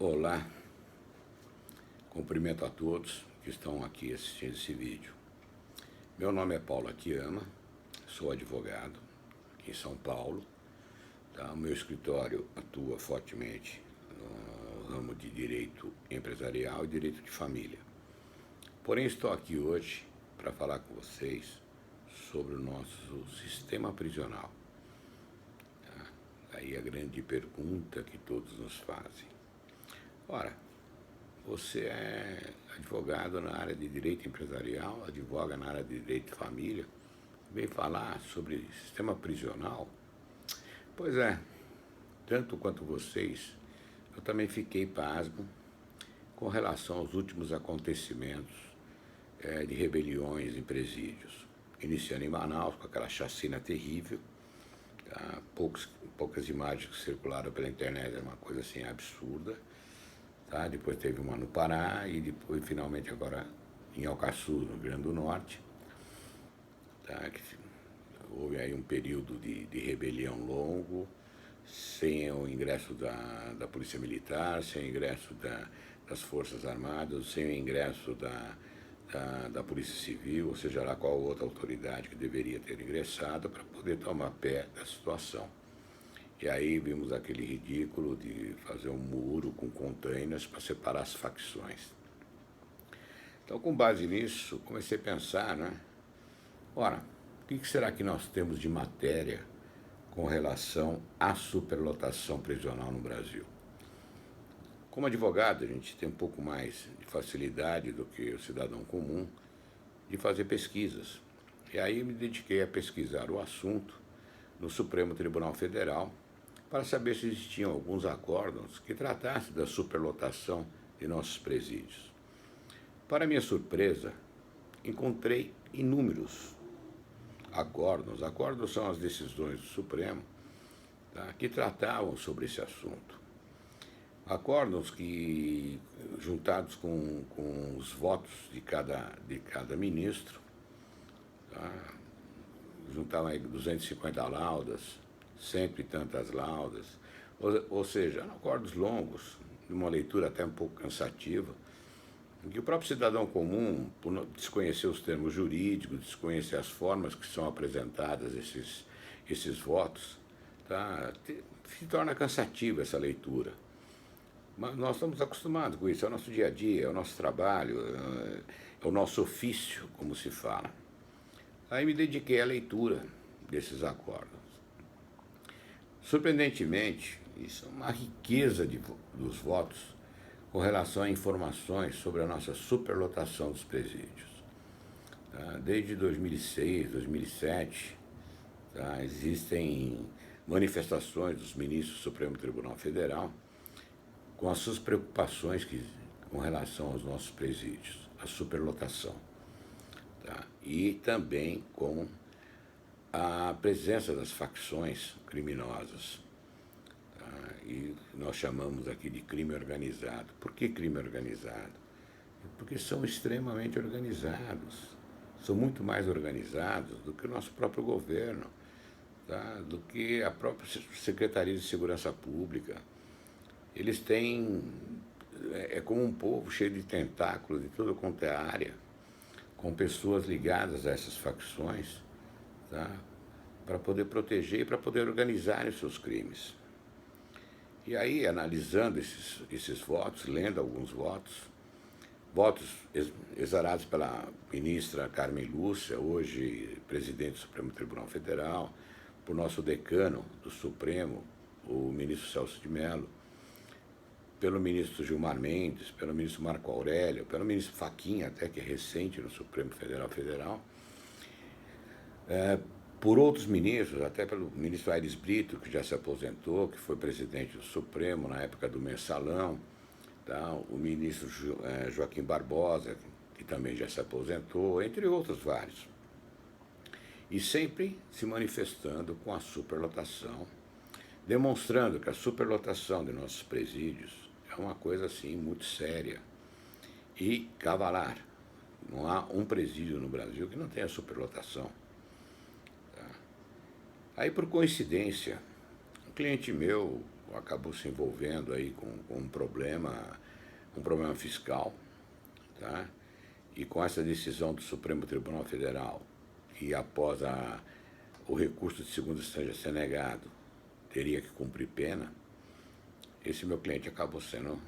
Olá, cumprimento a todos que estão aqui assistindo esse vídeo. Meu nome é Paulo Akiyama, sou advogado aqui em São Paulo. O meu escritório atua fortemente no ramo de direito empresarial e direito de família. Porém, estou aqui hoje para falar com vocês sobre o nosso sistema prisional. Aí a grande pergunta que todos nos fazem. Ora, você é advogado na área de direito empresarial, advoga na área de direito de família, vem falar sobre sistema prisional? Pois é, tanto quanto vocês, eu também fiquei pasmo com relação aos últimos acontecimentos de rebeliões em presídios, iniciando em Manaus com aquela chacina terrível. Poucas imagens que circularam pela internet, era uma coisa assim absurda. Depois teve uma no Pará e depois finalmente agora em Alcaçu, no Rio Grande do Norte. Houve aí um período de rebelião longo, sem o ingresso da Polícia Militar, sem o ingresso das Forças Armadas, sem o ingresso da Polícia Civil, ou seja lá qual outra autoridade que deveria ter ingressado para poder tomar pé da situação. E aí vimos aquele ridículo de fazer um muro com containers para separar as facções. Então, com base nisso, comecei a pensar, Ora, o que será que nós temos de matéria com relação à superlotação prisional no Brasil? Como advogado, a gente tem um pouco mais de facilidade do que o cidadão comum de fazer pesquisas. E aí me dediquei a pesquisar o assunto no Supremo Tribunal Federal para saber se existiam alguns acórdãos que tratassem da superlotação de nossos presídios. Para minha surpresa, encontrei inúmeros acórdãos. Acórdãos são as decisões do Supremo que tratavam sobre esse assunto. Acórdãos que, juntados com os votos de cada ministro, juntavam aí 250 laudas, cento e tantas laudas, ou seja, eram acordos longos, de uma leitura até um pouco cansativa, em que o próprio cidadão comum, por desconhecer os termos jurídicos, desconhecer as formas que são apresentadas esses votos, se torna cansativa essa leitura. Mas nós estamos acostumados com isso, é o nosso dia a dia, é o nosso trabalho, é o nosso ofício, como se fala. Aí me dediquei à leitura desses acordos. Surpreendentemente, isso é uma riqueza dos votos com relação a informações sobre a nossa superlotação dos presídios. Desde 2006, 2007, existem manifestações dos ministros do Supremo Tribunal Federal com as suas preocupações com relação aos nossos presídios, a superlotação. E também com a presença das facções criminosas, e nós chamamos aqui de crime organizado. Por que crime organizado? Porque são extremamente organizados, são muito mais organizados do que o nosso próprio governo, do que a própria Secretaria de Segurança Pública. Eles têm, é como um povo cheio de tentáculos de toda quanto é área, com pessoas ligadas a essas facções, para poder proteger e para poder organizar os seus crimes. E aí, analisando esses votos, lendo alguns votos exarados pela ministra Carmen Lúcia, hoje presidente do Supremo Tribunal Federal, por nosso decano do Supremo, o ministro Celso de Mello, pelo ministro Gilmar Mendes, pelo ministro Marco Aurélio, pelo ministro Fachin, até que é recente no Supremo Federal, por outros ministros, até pelo ministro Aires Brito, que já se aposentou, que foi presidente do Supremo na época do Mensalão, o ministro Joaquim Barbosa, que também já se aposentou, entre outros vários. E sempre se manifestando com a superlotação, demonstrando que a superlotação de nossos presídios é uma coisa assim muito séria e cavalar. Não há um presídio no Brasil que não tenha superlotação. Aí, por coincidência, um cliente meu acabou se envolvendo aí com um problema fiscal, tá? E com essa decisão do Supremo Tribunal Federal, e após o recurso de segunda instância ser negado, teria que cumprir pena, esse meu cliente acabou sendo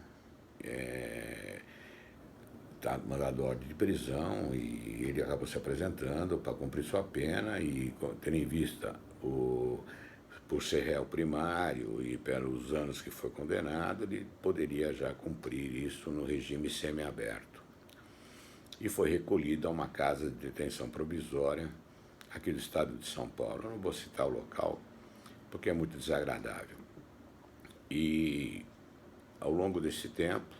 mandado ordem de prisão, e ele acabou se apresentando para cumprir sua pena, e tendo em vista por ser réu primário e pelos anos que foi condenado, ele poderia já cumprir isso no regime semiaberto. E foi recolhido a uma casa de detenção provisória aqui do estado de São Paulo. Eu não vou citar o local, porque é muito desagradável. E ao longo desse tempo,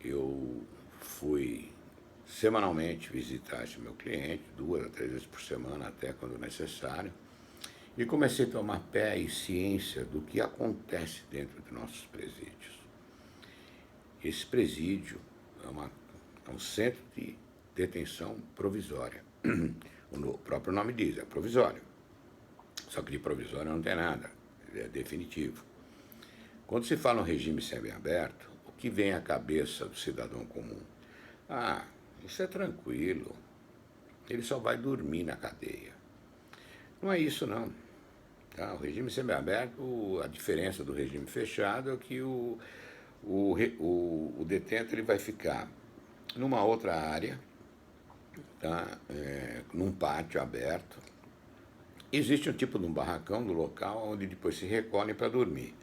eu fui semanalmente visitar esse meu cliente, 2 a 3 vezes por semana, até quando necessário, e comecei a tomar pé e ciência do que acontece dentro de nossos presídios. Esse presídio é um centro de detenção provisória. O próprio nome diz, é provisório. Só que de provisório não tem nada, ele é definitivo. Quando se fala no regime semiaberto, o que vem à cabeça do cidadão comum? Ah, isso é tranquilo, ele só vai dormir na cadeia. Não é isso, não. Tá? O regime semiaberto, a diferença do regime fechado é que o detento ele vai ficar numa outra área, tá? Num pátio aberto. Existe um tipo de um barracão no local onde depois se recolhem para dormir.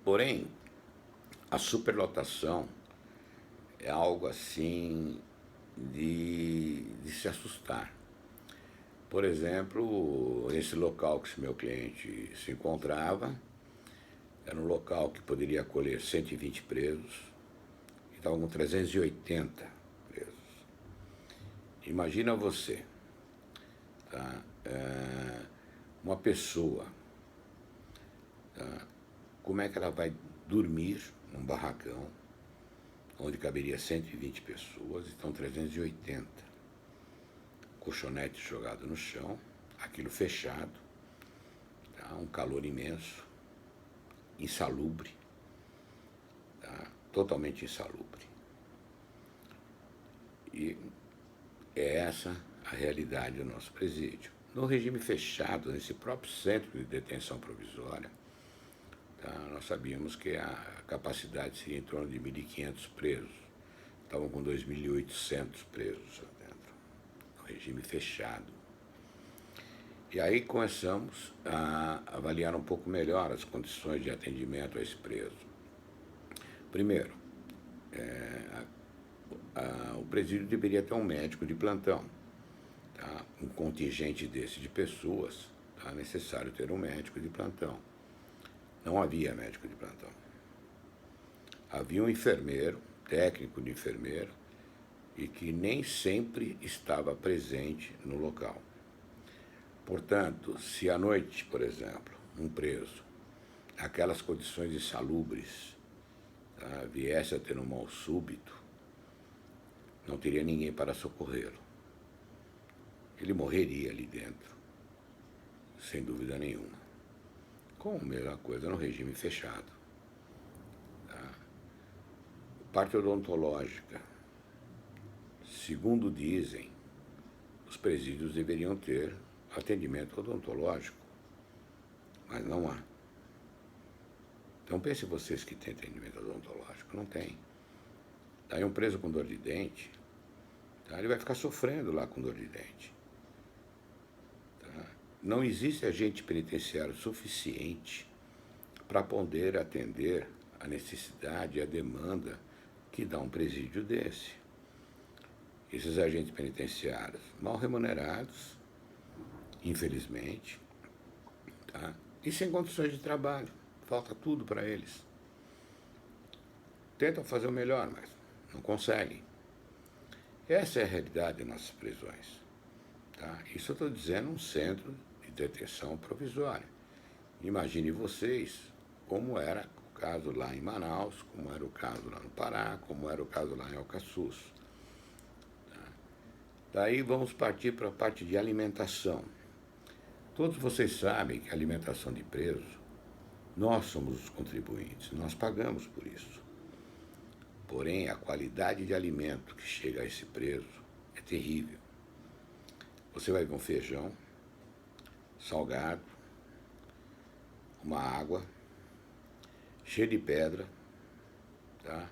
Porém, a superlotação é algo assim de se assustar. Por exemplo, esse local que esse meu cliente se encontrava era um local que poderia acolher 120 presos, e estavam com 380 presos. Imagina você, tá? Uma pessoa, tá? Como é que ela vai dormir num barracão onde caberia 120 pessoas e estão 380? Colchonete jogado no chão, aquilo fechado, tá? Um calor imenso, insalubre, tá? Totalmente insalubre. E é essa a realidade do nosso presídio. No regime fechado, nesse próprio centro de detenção provisória, tá? Nós sabíamos que a capacidade seria em torno de 1.500 presos. Estavam com 2.800 presos lá dentro, no regime fechado. E aí começamos a avaliar um pouco melhor as condições de atendimento a esse preso. Primeiro, o presídio deveria ter um médico de plantão. Tá? Um contingente desse de pessoas, tá? Necessário ter um médico de plantão. Não havia médico de plantão. Havia um enfermeiro, técnico de enfermeiro, e que nem sempre estava presente no local. Portanto, se à noite, por exemplo, um preso, aquelas condições insalubres, tá, viesse a ter um mal súbito, não teria ninguém para socorrê-lo. Ele morreria ali dentro, sem dúvida nenhuma. Com a mesma coisa no regime fechado. Tá? Parte odontológica. Segundo dizem, os presídios deveriam ter atendimento odontológico, mas não há. Então pense vocês que tem atendimento odontológico, não tem. Daí um preso com dor de dente, tá? Ele vai ficar sofrendo lá com dor de dente. Tá? Não existe agente penitenciário suficiente para poder atender a necessidade e a demanda que dá um presídio desse. Esses agentes penitenciários mal remunerados, infelizmente, tá? E sem condições de trabalho, falta tudo para eles. Tentam fazer o melhor, mas não conseguem. Essa é a realidade de nossas prisões. Tá? Isso eu estou dizendo um centro de detenção provisória. Imagine vocês como era o caso lá em Manaus, como era o caso lá no Pará, como era o caso lá em Alcaçuz. Tá? Daí vamos partir para a parte de alimentação. Todos vocês sabem que a alimentação de preso Nós somos os contribuintes, nós pagamos por isso. Porém, a qualidade de alimento que chega a esse preso é terrível. Você vai ver um feijão salgado, uma água, cheio de pedra, tá?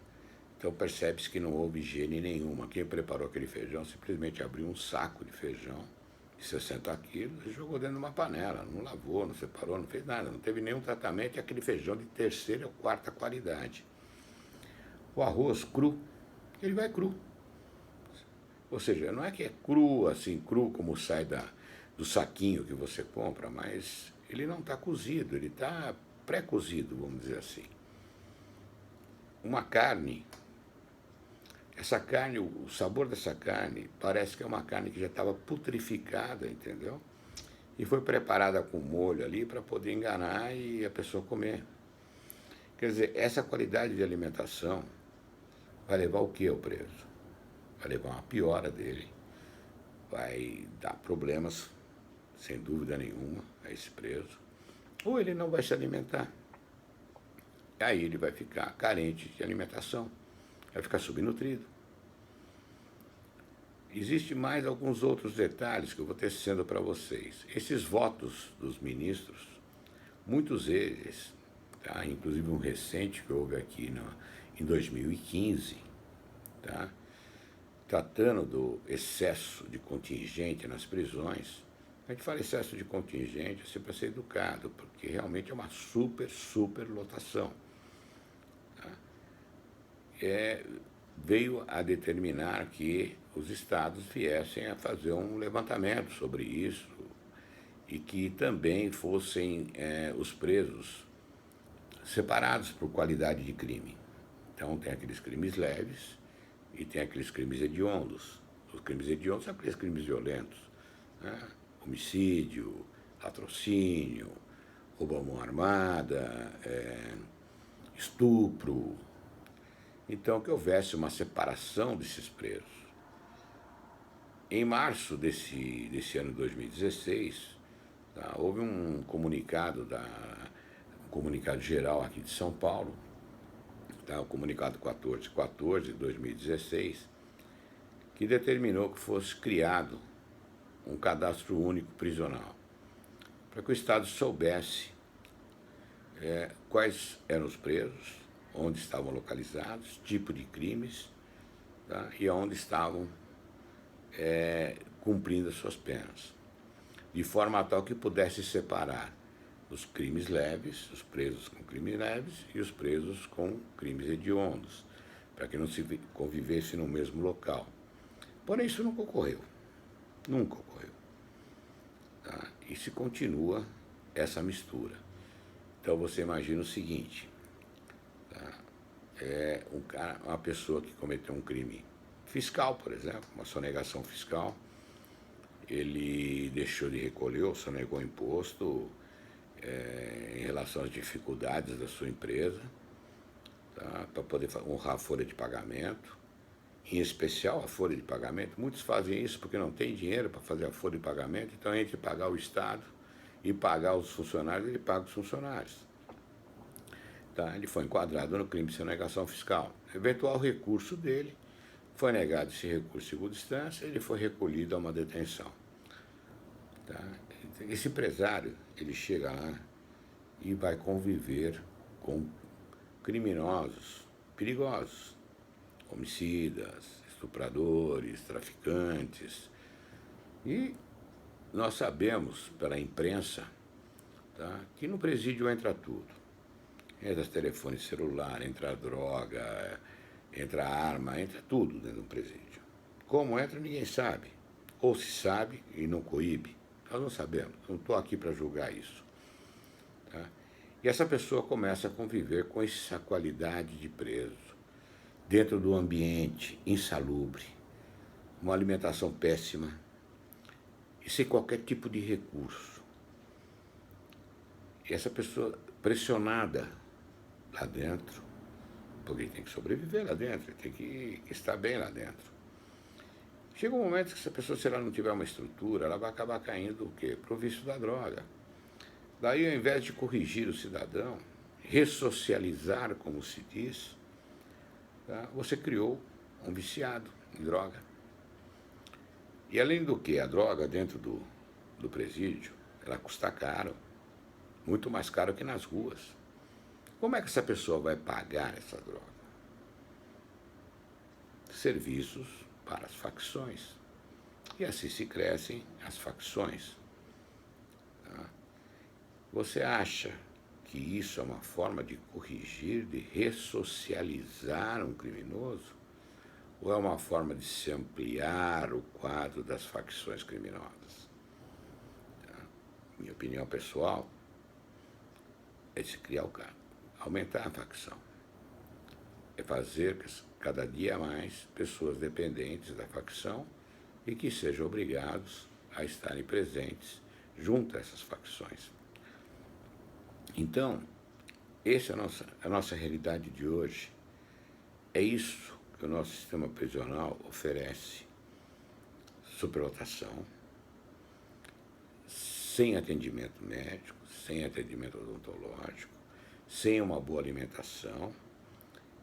Então percebe-se que não houve higiene nenhuma. Quem preparou aquele feijão simplesmente abriu um saco de feijão de 60 quilos e jogou dentro de uma panela. Não lavou, não separou, não fez nada. Não teve nenhum tratamento e aquele feijão de terceira ou quarta qualidade. O arroz cru, ele vai cru. Ou seja, não é que é cru, assim, cru como sai do saquinho que você compra, mas ele não está cozido, ele está pré-cozido, vamos dizer assim. Uma carne, essa carne, o sabor dessa carne parece que é uma carne que já estava putrificada, entendeu? E foi preparada com molho ali para poder enganar e a pessoa comer. Quer dizer, essa qualidade de alimentação vai levar o que ao preso? Vai levar uma piora dele, vai dar problemas, sem dúvida nenhuma, a esse preso, ou ele não vai se alimentar. E aí ele vai ficar carente de alimentação, vai ficar subnutrido. Existem mais alguns outros detalhes que eu vou tecendo para vocês. Esses votos dos ministros, muitos deles, tá? Inclusive um recente que houve aqui em 2015, tá? Tratando do excesso de contingente nas prisões. A gente fala excesso de contingente assim para ser educado, porque realmente é uma super lotação. Tá? Veio a determinar que os estados viessem a fazer um levantamento sobre isso e que também fossem os presos separados por qualidade de crime. Então tem aqueles crimes leves e tem aqueles crimes hediondos. Os crimes hediondos são aqueles crimes violentos, né? Homicídio, latrocínio, roubo à mão armada, estupro. Então, que houvesse uma separação desses presos. Em março desse ano de 2016, tá, houve um comunicado geral aqui de São Paulo, tá, o comunicado 1414 de 2016, que determinou que fosse criado um cadastro único prisional, para que o Estado soubesse quais eram os presos, onde estavam localizados, tipo de crimes, tá, e onde estavam cumprindo as suas penas, de forma tal que pudesse separar os crimes leves, os presos com crimes leves e os presos com crimes hediondos, para que não se convivesse no mesmo local. Porém, isso nunca ocorreu. Nunca ocorreu. Tá? E se continua essa mistura. Então você imagina o seguinte, tá? Uma pessoa que cometeu um crime fiscal, por exemplo, uma sonegação fiscal, ele deixou de recolher ou sonegou imposto em relação às dificuldades da sua empresa, tá? Para poder honrar a folha de pagamento, em especial a folha de pagamento. Muitos fazem isso porque não tem dinheiro para fazer a folha de pagamento, então entre pagar o Estado e pagar os funcionários, ele paga os funcionários. Tá? Ele foi enquadrado no crime de sonegação fiscal. Eventual recurso dele, foi negado esse recurso em segunda instância, ele foi recolhido a uma detenção. Tá? Esse empresário, ele chega lá e vai conviver com criminosos perigosos, homicidas, estupradores, traficantes. E nós sabemos pela imprensa, tá, que no presídio entra tudo. Entra telefone celular, entra droga, entra arma, entra tudo dentro do presídio. Como entra, ninguém sabe. Ou se sabe e não coíbe. Nós não sabemos, não estou aqui para julgar isso. Tá? E essa pessoa começa a conviver com essa qualidade de preso, dentro do ambiente insalubre, uma alimentação péssima e sem qualquer tipo de recurso. E essa pessoa pressionada lá dentro, porque ele tem que sobreviver lá dentro, ele tem que estar bem lá dentro. Chega um momento que essa pessoa, se ela não tiver uma estrutura, ela vai acabar caindo o quê? Pro vício da droga. Daí, ao invés de corrigir o cidadão, ressocializar, como se diz, tá? Você criou um viciado em droga. E além do que, a droga dentro do presídio, ela custa caro, muito mais caro que nas ruas. Como é que essa pessoa vai pagar essa droga? Serviços para as facções. E assim se crescem as facções. Tá? Você acha que isso é uma forma de corrigir, de ressocializar um criminoso? Ou é uma forma de se ampliar o quadro das facções criminosas? Tá? Minha opinião pessoal é de se criar o caso, aumentar a facção. É fazer cada dia mais pessoas dependentes da facção e que sejam obrigados a estarem presentes junto a essas facções. Então, essa é a nossa realidade de hoje. É isso que o nosso sistema prisional oferece. Superlotação, sem atendimento médico, sem atendimento odontológico, sem uma boa alimentação.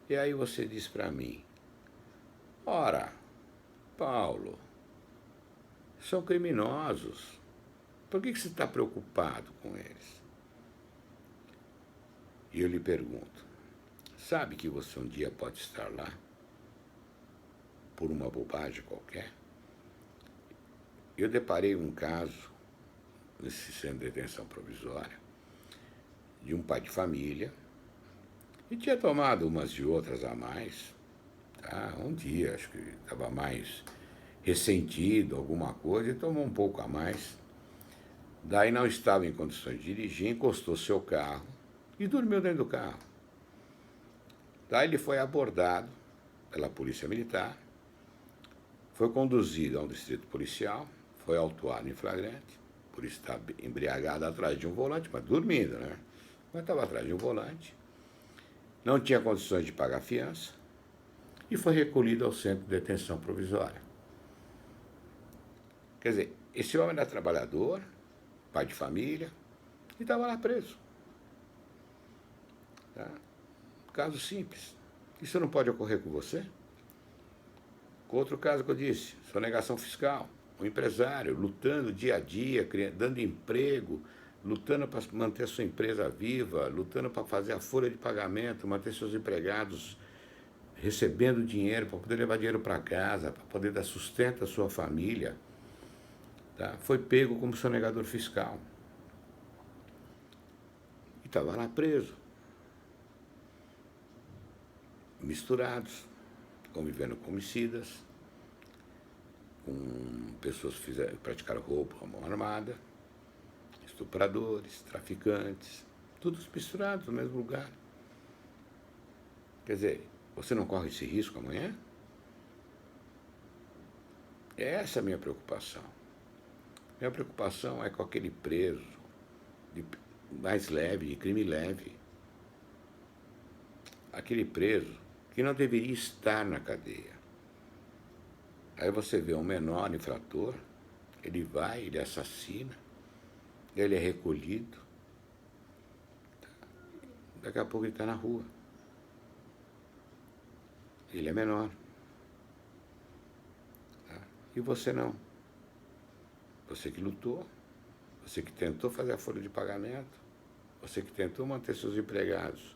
E aí você diz para mim, ora, Paulo, são criminosos. Por que você está preocupado com eles? E eu lhe pergunto, sabe que você um dia pode estar lá por uma bobagem qualquer? Eu deparei um caso nesse centro de detenção provisória de um pai de família e tinha tomado umas e outras a mais, tá? Um dia, acho que estava mais ressentido, alguma coisa, e tomou um pouco a mais. Daí não estava em condições de dirigir, encostou seu carro e dormiu dentro do carro. Daí ele foi abordado pela polícia militar, foi conduzido a um distrito policial, foi autuado em flagrante, por estar embriagado atrás de um volante, mas dormindo, né? Mas estava atrás de um volante, não tinha condições de pagar fiança e foi recolhido ao centro de detenção provisória. Quer dizer, esse homem era trabalhador, pai de família, e estava lá preso. Tá? Caso simples. Isso não pode ocorrer com você? Com outro caso que eu disse, sonegação fiscal. Um empresário lutando dia a dia, dando emprego, lutando para manter sua empresa viva, lutando para fazer a folha de pagamento, manter seus empregados recebendo dinheiro para poder levar dinheiro para casa, para poder dar sustento à sua família. Tá? Foi pego como sonegador fiscal. E estava lá preso. Misturados, convivendo com homicidas, com pessoas que praticaram roubo à mão armada, estupradores, traficantes, todos misturados no mesmo lugar. Quer dizer, você não corre esse risco amanhã? Essa é a minha preocupação. Minha preocupação é com aquele preso mais leve, de crime leve. Aquele preso que não deveria estar na cadeia. Aí você vê um menor infrator, ele vai, ele assassina, ele é recolhido, daqui a pouco ele está na rua. Ele é menor. Tá? E você não. Você que lutou, você que tentou fazer a folha de pagamento, você que tentou manter seus empregados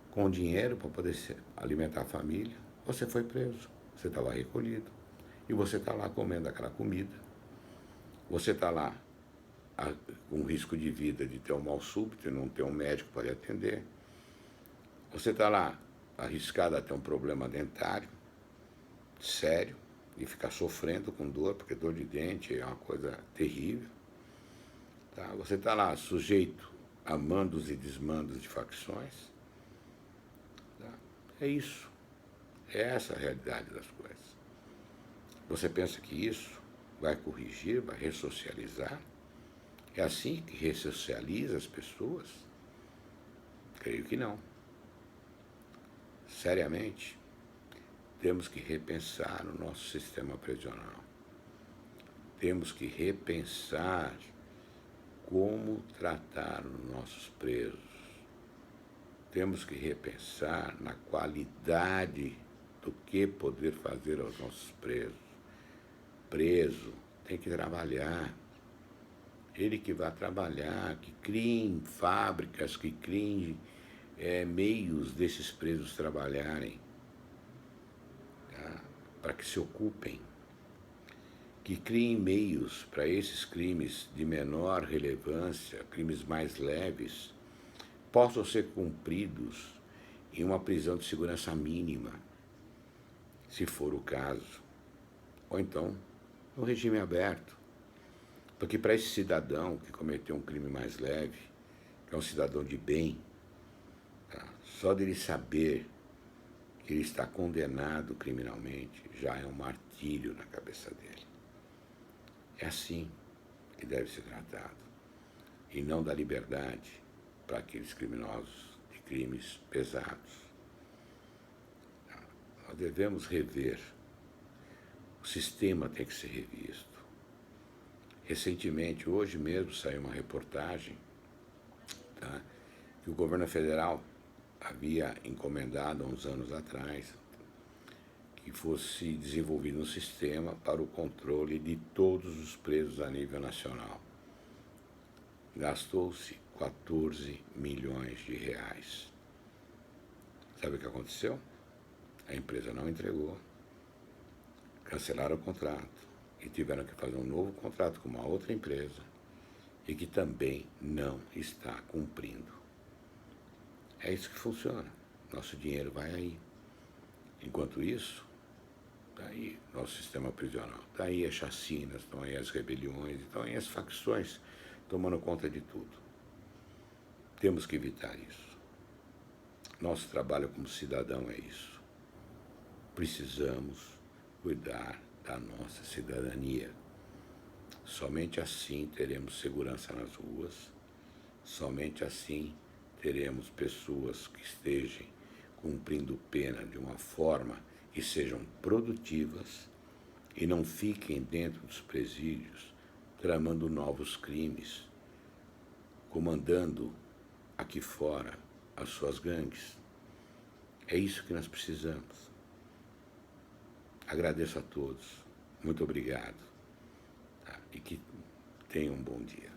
com dinheiro para poder alimentar a família, você foi preso, você estava recolhido. E você está lá comendo aquela comida, você está lá com risco de vida de ter um mal súbito e não ter um médico para lhe atender. Você está lá arriscado a ter um problema dentário sério e ficar sofrendo com dor, porque dor de dente é uma coisa terrível. Tá? Você está lá sujeito a mandos e desmandos de facções. É isso. É essa a realidade das coisas. Você pensa que isso vai corrigir, vai ressocializar? É assim que ressocializa as pessoas? Creio que não. Seriamente, temos que repensar o nosso sistema prisional. Temos que repensar como tratar os nossos presos. temos que repensar na qualidade do que poder fazer aos nossos presos. Preso tem que trabalhar. Ele que vai trabalhar, que criem fábricas, que criem meios desses presos trabalharem, tá? Para que se ocupem. Que criem meios para esses crimes de menor relevância, crimes mais leves, possam ser cumpridos em uma prisão de segurança mínima, se for o caso, ou então no regime aberto. Porque para esse cidadão que cometeu um crime mais leve, que é um cidadão de bem, tá? Só dele saber que ele está condenado criminalmente já é um martírio na cabeça dele. É assim que deve ser tratado, e não da liberdade para aqueles criminosos de crimes pesados. Nós devemos rever. O sistema tem que ser revisto. Recentemente, hoje mesmo, saiu uma reportagem, tá, que o governo federal havia encomendado há uns anos atrás que fosse desenvolvido um sistema para o controle de todos os presos a nível nacional. Gastou-se 14 milhões de reais. Sabe o que aconteceu? A empresa não entregou, cancelaram o contrato e tiveram que fazer um novo contrato com uma outra empresa e que também não está cumprindo. É isso que funciona. Nosso dinheiro vai aí. Enquanto isso, está aí nosso sistema prisional, está aí as chacinas, estão aí as rebeliões, estão aí as facções tomando conta de tudo. Temos que evitar isso. Nosso trabalho como cidadão é isso. Precisamos cuidar da nossa cidadania. Somente assim teremos segurança nas ruas, somente assim teremos pessoas que estejam cumprindo pena de uma forma que sejam produtivas e não fiquem dentro dos presídios tramando novos crimes, comandando aqui fora as suas gangues. É isso que nós precisamos. Agradeço a todos. Muito obrigado. Tá? E que tenham um bom dia.